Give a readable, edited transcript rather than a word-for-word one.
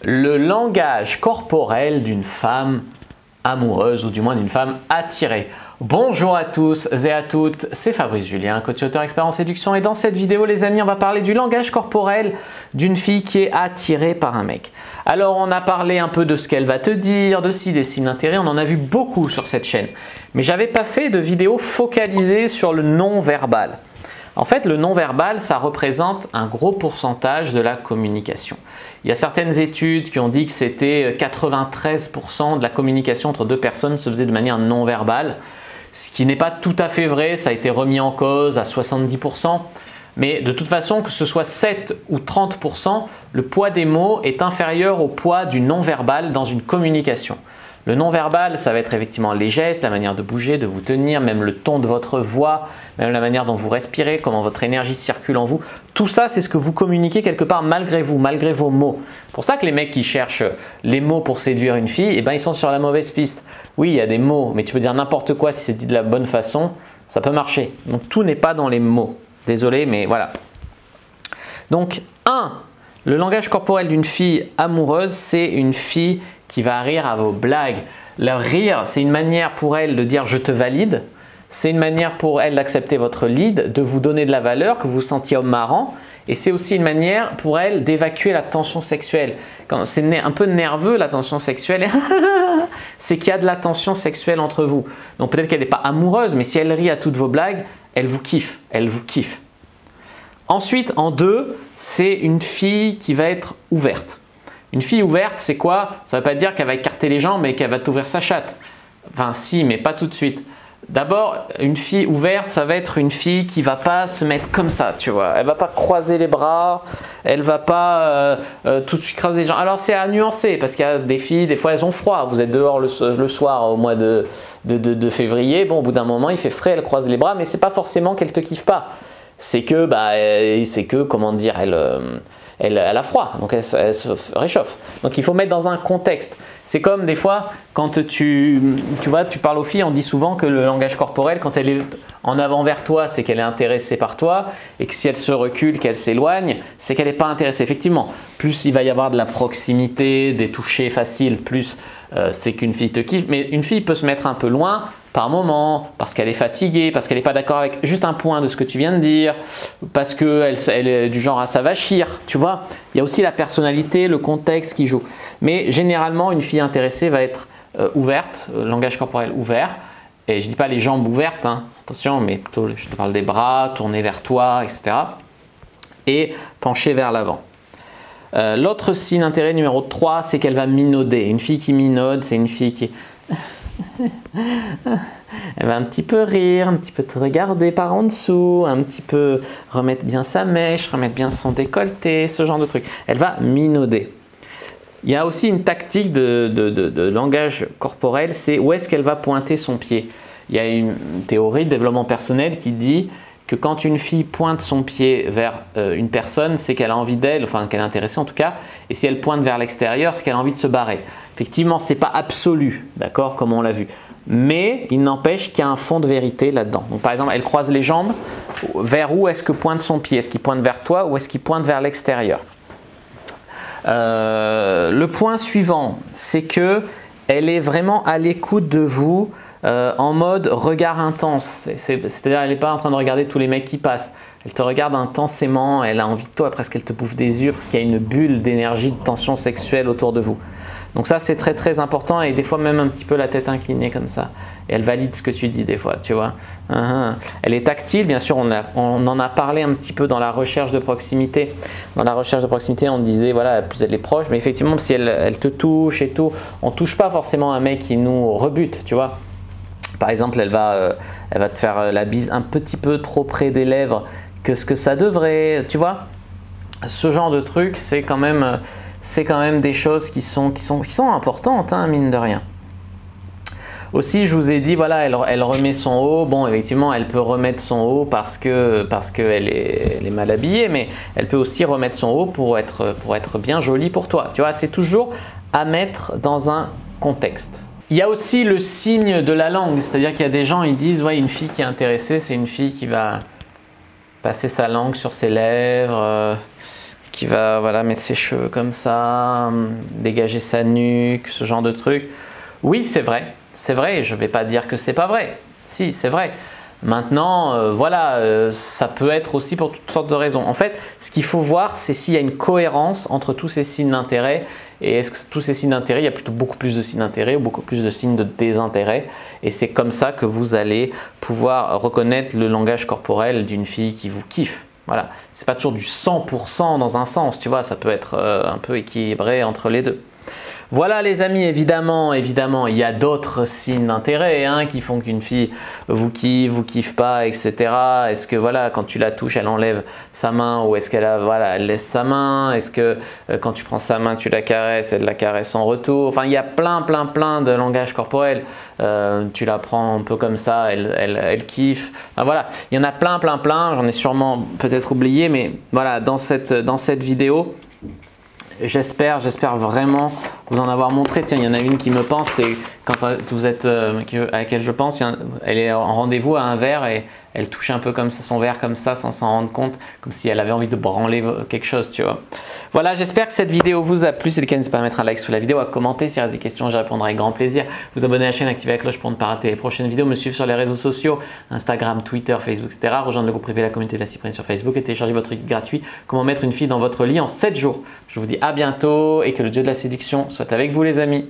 le langage corporel d'une femme amoureuse ou du moins d'une femme attirée. Bonjour à tous et à toutes, c'est Fabrice Julien, coach auteur expert en séduction, et dans cette vidéo les amis on va parler du langage corporel d'une fille qui est attirée par un mec. Alors on a parlé un peu de ce qu'elle va te dire, de des signes d'intérêt, on en a vu beaucoup sur cette chaîne. Mais j'avais pas fait de vidéo focalisée sur le non-verbal. En fait, le non-verbal, ça représente un gros pourcentage de la communication. Il y a certaines études qui ont dit que c'était 93% de la communication entre deux personnes se faisait de manière non-verbale, ce qui n'est pas tout à fait vrai, ça a été remis en cause à 70%. Mais de toute façon, que ce soit 7 ou 30%, le poids des mots est inférieur au poids du non-verbal dans une communication. Le non-verbal, ça va être effectivement les gestes, la manière de bouger, de vous tenir, même le ton de votre voix, même la manière dont vous respirez, comment votre énergie circule en vous. Tout ça, c'est ce que vous communiquez quelque part malgré vous, malgré vos mots. C'est pour ça que les mecs qui cherchent les mots pour séduire une fille, eh ben, ils sont sur la mauvaise piste. Oui, il y a des mots, mais tu peux dire n'importe quoi si c'est dit de la bonne façon, ça peut marcher. Donc tout n'est pas dans les mots. Désolé, mais voilà. Donc, le langage corporel d'une fille amoureuse, c'est une fille qui va rire à vos blagues. Le rire, c'est une manière pour elle de dire « je te valide ». C'est une manière pour elle d'accepter votre lead, de vous donner de la valeur, que vous vous sentiez homme marrant. Et c'est aussi une manière pour elle d'évacuer la tension sexuelle. Quand c'est un peu nerveux la tension sexuelle, c'est qu'il y a de la tension sexuelle entre vous. Donc peut-être qu'elle n'est pas amoureuse, mais si elle rit à toutes vos blagues, elle vous kiffe, elle vous kiffe. Ensuite, en 2, c'est une fille qui va être ouverte. Une fille ouverte, c'est quoi? Ça ne veut pas dire qu'elle va écarter les jambes et qu'elle va t'ouvrir sa chatte. Enfin si, mais pas tout de suite. D'abord, une fille ouverte, ça va être une fille qui ne va pas se mettre comme ça, tu vois. Elle ne va pas croiser les bras, elle ne va pas tout de suite croiser les jambes. Alors c'est à nuancer parce qu'il y a des filles, des fois elles ont froid. Vous êtes dehors le soir au mois de février, bon au bout d'un moment il fait frais, elle croise les bras, mais ce n'est pas forcément qu'elle ne te kiffe pas. C'est que, comment dire, elle a froid, donc elle se réchauffe. Donc il faut mettre dans un contexte. C'est comme des fois, quand tu parles aux filles, on dit souvent que le langage corporel, quand elle est en avant vers toi, c'est qu'elle est intéressée par toi, et que si elle se recule, qu'elle s'éloigne, c'est qu'elle n'est pas intéressée. Effectivement, plus il va y avoir de la proximité, des touchés faciles, plus c'est qu'une fille te kiffe. Mais une fille peut se mettre un peu loin par moment, parce qu'elle est fatiguée, parce qu'elle n'est pas d'accord avec juste un point de ce que tu viens de dire, parce qu'elle est du genre à s'avachir, tu vois. Il y a aussi la personnalité, le contexte qui joue. Mais généralement, une fille intéressée va être ouverte, langage corporel ouvert. Et je ne dis pas les jambes ouvertes, hein, attention, mais plutôt je te parle des bras, tournés vers toi, etc. Et pencher vers l'avant. L'autre signe d'intérêt numéro 3, c'est qu'elle va minauder. Une fille qui minaude, c'est une fille qui... Elle va un petit peu rire, un petit peu te regarder par en dessous, un petit peu remettre bien sa mèche, remettre bien son décolleté, ce genre de truc. Elle va minauder. Il y a aussi une tactique de langage corporel, c'est où est-ce qu'elle va pointer son pied. Il y a une théorie de développement personnel qui dit que quand une fille pointe son pied vers une personne, c'est qu'elle a envie d'elle, enfin qu'elle est intéressée en tout cas, et si elle pointe vers l'extérieur, c'est qu'elle a envie de se barrer. Effectivement, ce n'est pas absolu, d'accord, comme on l'a vu. Mais il n'empêche qu'il y a un fond de vérité là-dedans. Donc par exemple, elle croise les jambes, vers où est-ce que pointe son pied? Est-ce qu'il pointe vers toi ou est-ce qu'il pointe vers l'extérieur? Le point suivant, c'est qu'elle est vraiment à l'écoute de vous en mode regard intense. C'est-à-dire elle n'est pas en train de regarder tous les mecs qui passent. Elle te regarde intensément, elle a envie de toi, presque elle te bouffe des yeux parce qu'il y a une bulle d'énergie, de tension sexuelle autour de vous. Donc ça c'est très très important et des fois même un petit peu la tête inclinée comme ça. Et elle valide ce que tu dis des fois, tu vois. Elle est tactile, bien sûr, on en a parlé un petit peu dans la recherche de proximité. Dans la recherche de proximité, on disait, voilà, plus elle est proche, mais effectivement, si elle te touche et tout, on ne touche pas forcément un mec qui nous rebute, tu vois. Par exemple, elle va te faire la bise un petit peu trop près des lèvres que ce que ça devrait, tu vois. Ce genre de truc, c'est quand même des choses qui sont importantes, hein, mine de rien. Aussi, je vous ai dit, voilà, elle remet son haut. Bon, effectivement, elle peut remettre son haut parce qu'elle est mal habillée, mais elle peut aussi remettre son haut pour être bien jolie pour toi. Tu vois, c'est toujours à mettre dans un contexte. Il y a aussi le signe de la langue, c'est-à-dire qu'il y a des gens, ils disent, ouais, une fille qui est intéressée, c'est une fille qui va passer sa langue sur ses lèvres, qui va voilà, mettre ses cheveux comme ça, dégager sa nuque, ce genre de truc. Oui, c'est vrai, et je ne vais pas dire que c'est pas vrai. Si, c'est vrai. Maintenant, voilà, ça peut être aussi pour toutes sortes de raisons. En fait, ce qu'il faut voir, c'est s'il y a une cohérence entre tous ces signes d'intérêt. Et est-ce que tous ces signes d'intérêt, il y a plutôt beaucoup plus de signes d'intérêt ou beaucoup plus de signes de désintérêt. Et c'est comme ça que vous allez pouvoir reconnaître le langage corporel d'une fille qui vous kiffe. Voilà, c'est pas toujours du 100% dans un sens, tu vois, ça peut être un peu équilibré entre les deux. Voilà les amis, évidemment, il y a d'autres signes d'intérêt qui font qu'une fille vous kiffe pas, etc. Est-ce que voilà, quand tu la touches, elle enlève sa main ou est-ce qu'elle elle laisse sa main? Est-ce que quand tu prends sa main, tu la caresses, elle la caresse en retour? Enfin, il y a plein de langages corporels. Tu la prends un peu comme ça, elle kiffe. Enfin, voilà, il y en a plein. J'en ai sûrement peut-être oublié, mais voilà, dans cette vidéo, j'espère vraiment vous en avoir montré. Tiens, il y en a une qui me pense, c'est quand vous êtes à laquelle je pense, elle est en rendez-vous à un verre et elle touche un peu comme ça son verre comme ça sans s'en rendre compte, comme si elle avait envie de branler quelque chose, tu vois. Voilà, j'espère que cette vidéo vous a plu. Si c'est le cas, n'hésitez pas à mettre un like sous la vidéo, à commenter. S'il reste des questions, je répondrai avec grand plaisir. Vous abonner à la chaîne, activer la cloche pour ne pas rater les prochaines vidéos. Me suivre sur les réseaux sociaux, Instagram, Twitter, Facebook, etc. Rejoindre le groupe privé La Communauté de la Cyprine sur Facebook et télécharger votre guide gratuit Comment mettre une fille dans votre lit en 7 jours. Je vous dis à bientôt et que le dieu de la séduction soit avec vous les amis.